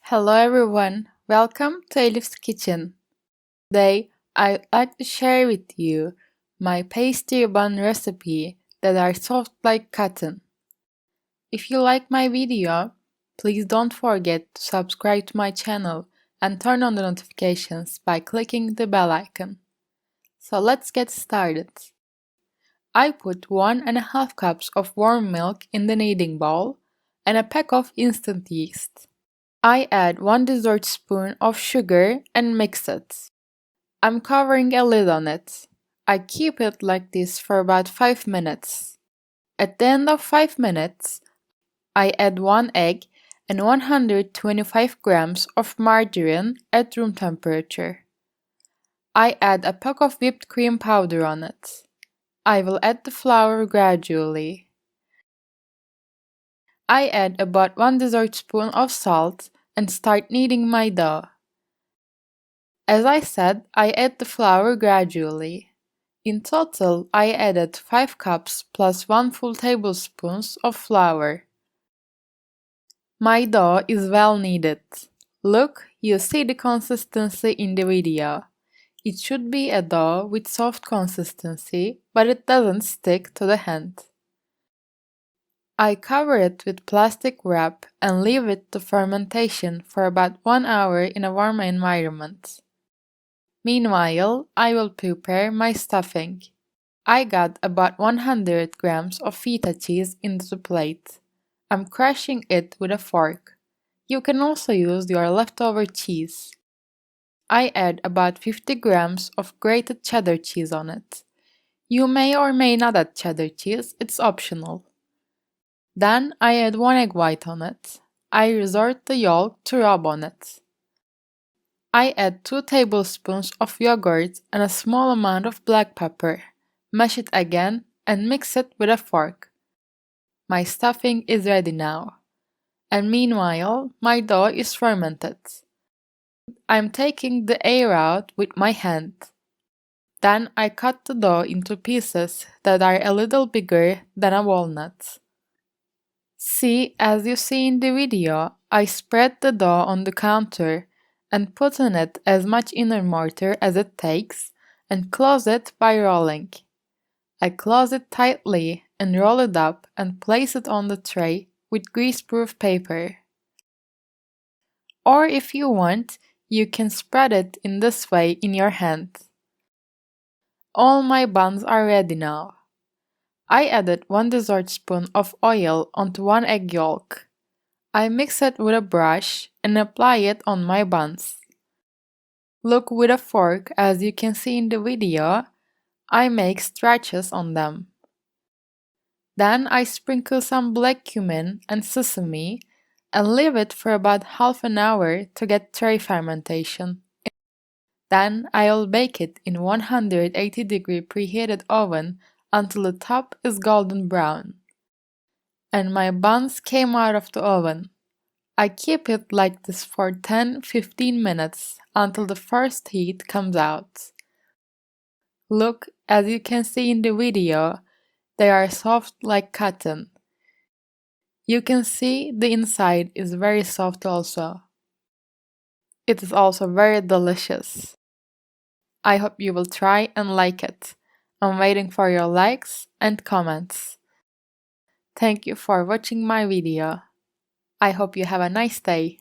Hello everyone, welcome to Elif's Kitchen. Today, I'd like to share with you my pastry bun recipe that are soft like cotton. If you like my video, please don't forget to subscribe to my channel and turn on the notifications by clicking the bell icon. So let's get started. I put 1.5 cups of warm milk in the kneading bowl and a pack of instant yeast. I add 1 dessert spoon of sugar and mix it. I'm covering a lid on it. I keep it like this for about 5 minutes. At the end of 5 minutes, I add 1 egg and 125 grams of margarine at room temperature. I add a pack of whipped cream powder on it. I will add the flour gradually. I add about 1 dessert spoon of salt and start kneading my dough. As I said, I add the flour gradually. In total, I added 5 cups plus 1 full tablespoon of flour. My dough is well kneaded. Look, you see the consistency in the video. It should be a dough with soft consistency, but it doesn't stick to the hand. I cover it with plastic wrap and leave it to fermentation for about 1 hour in a warm environment. Meanwhile, I will prepare my stuffing. I got about 100 grams of feta cheese into the plate. I'm crushing it with a fork. You can also use your leftover cheese. I add about 50 grams of grated cheddar cheese on it. You may or may not add cheddar cheese, it's optional. Then I add 1 egg white on it. I resort the yolk to rub on it. I add 2 tablespoons of yogurt and a small amount of black pepper. Mash it again and mix it with a fork. My stuffing is ready now. And meanwhile, my dough is fermented. I'm taking the air out with my hand. Then I cut the dough into pieces that are a little bigger than a walnut. See, as you see in the video, I spread the dough on the counter and put in it as much inner mortar as it takes and close it by rolling. I close it tightly and roll it up and place it on the tray with greaseproof paper. Or if you want, you can spread it in this way in your hand. All my buns are ready now. I added 1 dessert spoon of oil onto 1 egg yolk. I mix it with a brush and apply it on my buns. Look with a fork, as you can see in the video, I make stretches on them. Then I sprinkle some black cumin and sesame and leave it for about half an hour to get tray fermentation. Then I'll bake it in 180-degree preheated oven until the top is golden brown. And my buns came out of the oven. I keep it like this for 10-15 minutes until the first heat comes out. Look, as you can see in the video, they are soft like cotton. You can see the inside is very soft also. It is also very delicious. I hope you will try and like it. I'm waiting for your likes and comments. Thank you for watching my video. I hope you have a nice day.